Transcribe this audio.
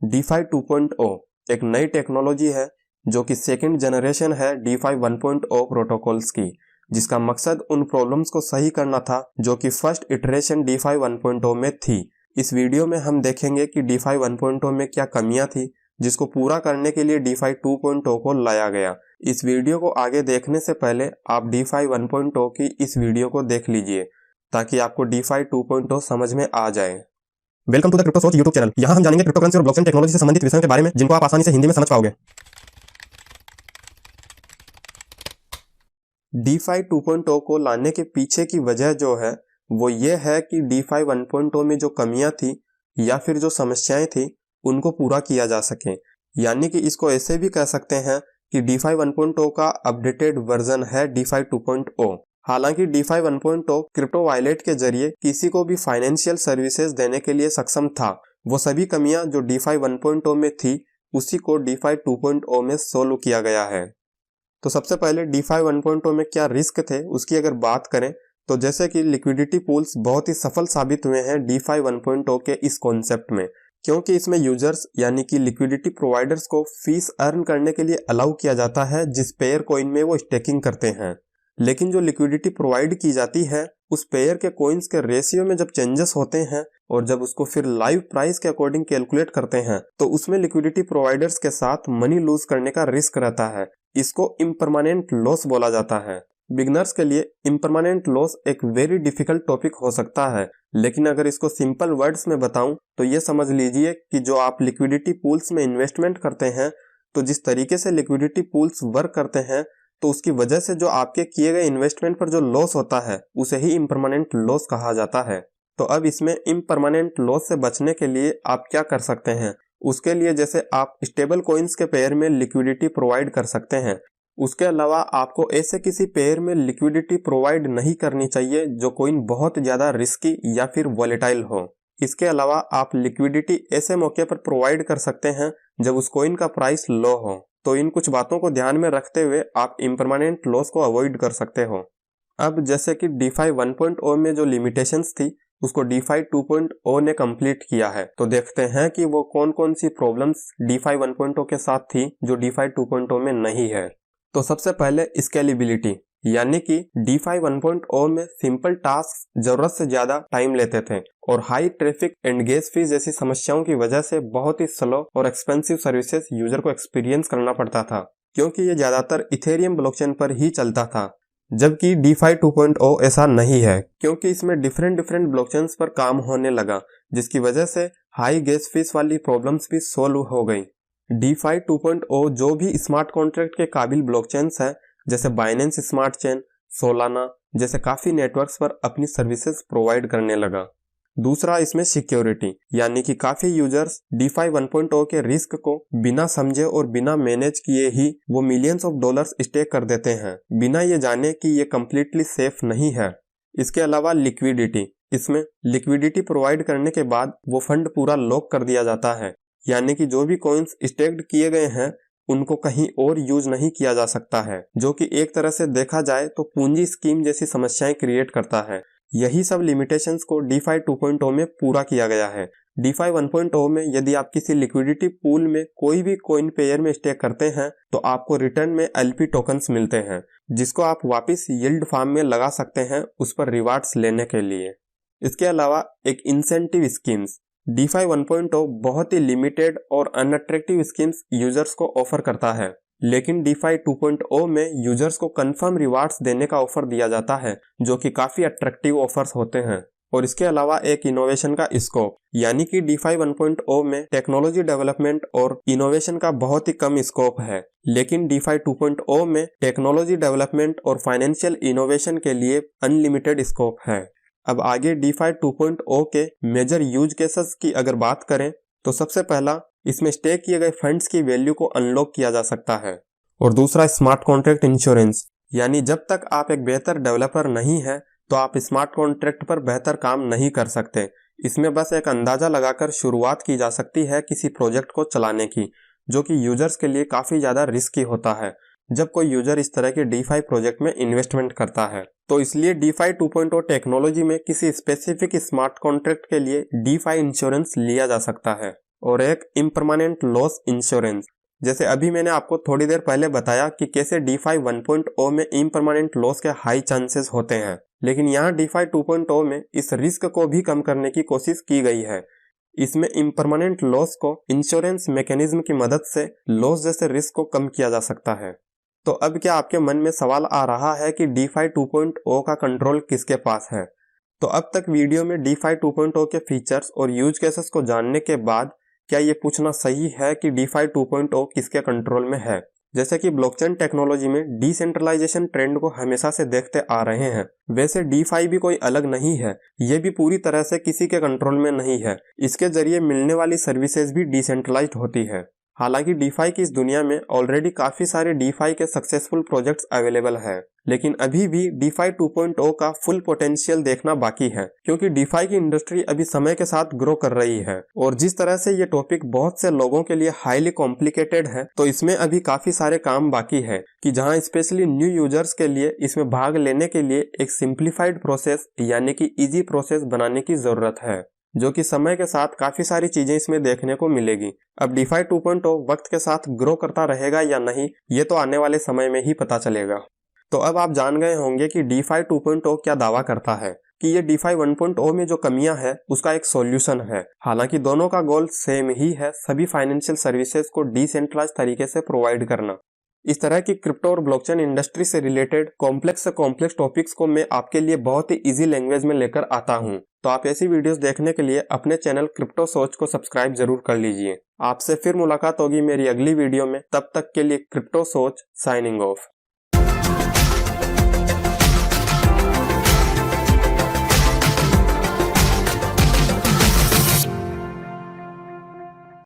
DeFi 2.0 एक नई technology है जो कि सेकंड जनरेशन है DeFi 1.0 प्रोटोकॉल्स की, जिसका मकसद उन प्रॉब्लम्स को सही करना था जो कि फर्स्ट इटरेशन DeFi 1.0 में थी। इस वीडियो में हम देखेंगे कि DeFi 1.0 में क्या कमियां थी जिसको पूरा करने के लिए DeFi 2.0 को लाया गया। इस वीडियो को आगे देखने से पहले आप DeFi 1.0 की इस वीडियो को देख लीजिए ताकि आपको DeFi 2.0 समझ में आ जाए। वेलकम टू द क्रिप्टो सोच यूट्यूब चैनल। यहाँ हम जानेंगे क्रिप्टो करेंसी और ब्लॉकचेन टेक्नोलॉजी से संबंधित विषयों के बारे में जिनको आप आसानी से हिंदी में समझ पाओगे। DeFi 2.0 को लाने के पीछे की वजह जो है वो ये है कि DeFi 1.0 में जो कमियां थी या फिर जो समस्याएं थी उनको पूरा किया जा सके। यानी कि इसको ऐसे भी कह सकते हैं कि DeFi 1.0 का अपडेटेड वर्जन है DeFi 2.0। हालांकि DeFi 1.0 क्रिप्टो वॉलेट के जरिए किसी को भी फाइनेंशियल सर्विसेज देने के लिए सक्षम था। वो सभी कमियां जो DeFi 1.0 में थी उसी को DeFi 2.0 में सोल्व किया गया है। तो सबसे पहले DeFi 1.0 में क्या रिस्क थे उसकी अगर बात करें तो जैसे कि लिक्विडिटी पूल्स बहुत ही सफल साबित हुए हैं DeFi 1.0 के इस कॉन्सेप्ट में, क्योंकि इसमें यूजर्स यानी कि लिक्विडिटी प्रोवाइडर्स को फीस अर्न करने के लिए अलाउ किया जाता है जिस पेयर कॉइन में वो स्टेकिंग करते हैं। लेकिन जो लिक्विडिटी प्रोवाइड की जाती है उस पेयर के कॉइन्स के रेशियो में जब चेंजेस होते हैं और जब उसको फिर लाइव प्राइस के अकॉर्डिंग कैलकुलेट करते हैं तो उसमें लिक्विडिटी प्रोवाइडर्स के साथ मनी लूज करने का रिस्क रहता है। इसको इम्परमानेंट लॉस बोला जाता है। बिगनर्स के लिए इम्परमानेंट लॉस एक वेरी डिफिकल्ट टॉपिक हो सकता है, लेकिन अगर इसको सिंपल वर्ड्स में बताऊं तो ये समझ लीजिए कि जो आप लिक्विडिटी पूल्स में इन्वेस्टमेंट करते हैं तो जिस तरीके से लिक्विडिटी पूल्स वर्क करते हैं तो उसकी वजह से जो आपके किए गए इन्वेस्टमेंट पर जो लॉस होता है उसे ही इम्परमानेंट लॉस कहा जाता है। तो अब इसमें इम्परमानेंट लॉस से बचने के लिए आप क्या कर सकते हैं, उसके लिए जैसे आप स्टेबल कॉइन्स के पेयर में लिक्विडिटी प्रोवाइड कर सकते हैं। उसके अलावा आपको ऐसे किसी पेयर में लिक्विडिटी प्रोवाइड नहीं करनी चाहिए जो कॉइन बहुत ज्यादा रिस्की या फिर वॉलेटाइल हो। इसके अलावा आप लिक्विडिटी ऐसे मौके पर प्रोवाइड कर सकते हैं जब उस कॉइन का प्राइस लो हो। तो इन कुछ बातों को ध्यान में रखते हुए आप इम्परमानेंट लॉस को अवॉइड कर सकते हो। अब जैसे कि DeFi 1.0 में जो लिमिटेशंस थी उसको DeFi 2.0 ने कंप्लीट किया है, तो देखते हैं कि वो कौन कौन सी प्रॉब्लम्स DeFi 1.0 के साथ थी जो DeFi 2.0 में नहीं है। तो सबसे पहले स्केलेबिलिटी, यानी कि DeFi 1.0 में सिंपल टास्क जरूरत से ज्यादा टाइम लेते थे और high traffic and gas fees जैसी समस्याओं की वजह से बहुत ही स्लो और एक्सपेंसिव सर्विसेज यूजर को एक्सपीरियंस करना पड़ता था, क्योंकि ये ज्यादातर इथेरियम ब्लॉकचेन पर ही चलता था। जबकि DeFi 2.0 ऐसा नहीं है, क्योंकि इसमें डिफरेंट ब्लॉकचेन्स पर काम होने लगा जिसकी वजह से हाई गैस फीस वाली प्रॉब्लम्स भी सोल्व हो गई। DeFi 2.0 जो भी स्मार्ट कॉन्ट्रैक्ट के काबिल ब्लॉकचेन्स है जैसे बाइनेंस स्मार्ट चेन, सोलाना जैसे काफी नेटवर्क्स पर अपनी सर्विसेज प्रोवाइड करने लगा। दूसरा इसमें सिक्योरिटी, यानी कि काफी यूजर्स DeFi 1.0 के रिस्क को बिना समझे और बिना मैनेज किए ही वो मिलियंस ऑफ डॉलर्स स्टेक कर देते हैं बिना ये जाने कि ये कम्प्लीटली सेफ नहीं है। इसके अलावा लिक्विडिटी, इसमें लिक्विडिटी प्रोवाइड करने के बाद वो फंड पूरा लॉक कर दिया जाता है, यानी कि जो भी कॉइन्स स्टेक्ड किए गए हैं उनको कहीं और यूज नहीं किया जा सकता है, जो कि एक तरह से देखा जाए तो पूंजी स्कीम जैसी समस्याएं क्रिएट करता है। यही सब लिमिटेशंस को DeFi 2.0 में पूरा किया गया है। DeFi 1.0 में यदि आप किसी लिक्विडिटी पूल में कोई भी कॉइन पेयर में स्टेक करते हैं तो आपको रिटर्न में LP टोकन्स मिलते हैं जिसको आप वापस यील्ड फार्म में लगा सकते हैं उस पर रिवार्ड्स लेने के लिए। इसके अलावा एक इंसेंटिव स्कीम्स, DeFi 1.0 बहुत ही लिमिटेड और अनअट्रैक्टिव स्कीम्स यूजर्स को ऑफर करता है, लेकिन DeFi 2.0 में यूजर्स को कंफर्म रिवार्ड्स देने का ऑफर दिया जाता है जो कि काफी अट्रैक्टिव ऑफर्स होते हैं। और इसके अलावा एक इनोवेशन का स्कोप, यानी कि DeFi 1.0 में टेक्नोलॉजी डेवलपमेंट और इनोवेशन का बहुत ही कम स्कोप है, लेकिन DeFi 2.0 में टेक्नोलॉजी डेवलपमेंट और फाइनेंशियल इनोवेशन के लिए अनलिमिटेड स्कोप है। अब आगे DeFi 2.0 के मेजर यूज केसेस की अगर बात करें तो सबसे पहला इसमें स्टेक किए गए फंड्स की वैल्यू को अनलॉक किया जा सकता है, और दूसरा स्मार्ट कॉन्ट्रैक्ट इंश्योरेंस, यानी जब तक आप एक बेहतर डेवलपर नहीं है तो आप स्मार्ट कॉन्ट्रैक्ट पर बेहतर काम नहीं कर सकते। इसमें बस एक अंदाजा लगाकर शुरुआत की जा सकती है किसी प्रोजेक्ट को चलाने की, जो कि यूजर्स के लिए काफी ज्यादा रिस्की होता है जब कोई यूजर इस तरह के DeFi प्रोजेक्ट में इन्वेस्टमेंट करता है। तो इसलिए DeFi 2.0 टेक्नोलॉजी में किसी स्पेसिफिक स्मार्ट कॉन्ट्रैक्ट के लिए DeFi इंश्योरेंस लिया जा सकता है। और एक इम्परमानेंट लॉस इंश्योरेंस। जैसे अभी मैंने आपको थोड़ी देर पहले बताया कि कैसे DeFi 1.0 में इम्परमानेंट लॉस के हाई चांसेस होते हैं, लेकिन यहाँ DeFi 2.0 में इस रिस्क को भी कम करने की कोशिश की गई है। इसमें इम्परमानेंट लॉस को इंश्योरेंस मैकेनिज्म की मदद से लॉस जैसे रिस्क को कम किया जा सकता है। तो अब क्या आपके मन में सवाल आ रहा है कि DeFi 2.0 का कंट्रोल किसके पास है? तो अब तक वीडियो में DeFi 2.0 के फीचर्स और यूज केसेस को जानने के बाद क्या ये पूछना सही है कि DeFi 2.0 किसके कंट्रोल में है? जैसे कि ब्लॉकचेन टेक्नोलॉजी में डिसेंट्रलाइजेशन ट्रेंड को हमेशा से देखते आ रहे हैं, वैसे DeFi भी कोई अलग नहीं है। ये भी पूरी तरह से किसी के कंट्रोल में नहीं है। इसके जरिए मिलने वाली सर्विसेज भी डिसेंट्रलाइज्ड होती है। हालांकि DeFi की इस दुनिया में ऑलरेडी काफी सारे DeFi के सक्सेसफुल प्रोजेक्ट्स अवेलेबल हैं, लेकिन अभी भी DeFi 2.0 का फुल पोटेंशियल देखना बाकी है, क्योंकि DeFi की इंडस्ट्री अभी समय के साथ ग्रो कर रही है। और जिस तरह से ये टॉपिक बहुत से लोगों के लिए हाईली कॉम्प्लिकेटेड है, तो इसमें अभी काफी सारे काम बाकी है कि जहां स्पेशली न्यू यूजर्स के लिए इसमें भाग लेने के लिए एक सिंप्लीफाइड प्रोसेस यानी कि इजी प्रोसेस बनाने की जरूरत है, जो कि समय के साथ काफी सारी चीजें इसमें देखने को मिलेगी। अब DeFi 2.0 वक्त के साथ ग्रो करता रहेगा या नहीं, ये तो आने वाले समय में ही पता चलेगा। तो अब आप जान गए होंगे कि DeFi 2.0 क्या दावा करता है, कि ये DeFi 1.0 में जो कमियां है उसका एक सॉल्यूशन है। हालांकि दोनों का गोल सेम ही है, सभी फाइनेंशियल सर्विसेज को डिसेंट्रलाइज तरीके से प्रोवाइड करना। इस तरह की क्रिप्टो और ब्लॉकचेन इंडस्ट्री से रिलेटेड कॉम्प्लेक्स से कॉम्प्लेक्स टॉपिक्स को मैं आपके लिए बहुत ही इजी लैंग्वेज में लेकर आता हूं। तो आप ऐसी वीडियोस देखने के लिए अपने चैनल क्रिप्टो सोच को सब्सक्राइब जरूर कर लीजिए। आपसे फिर मुलाकात होगी मेरी अगली वीडियो में, तब तक के लिए क्रिप्टो सोच साइनिंग ऑफ।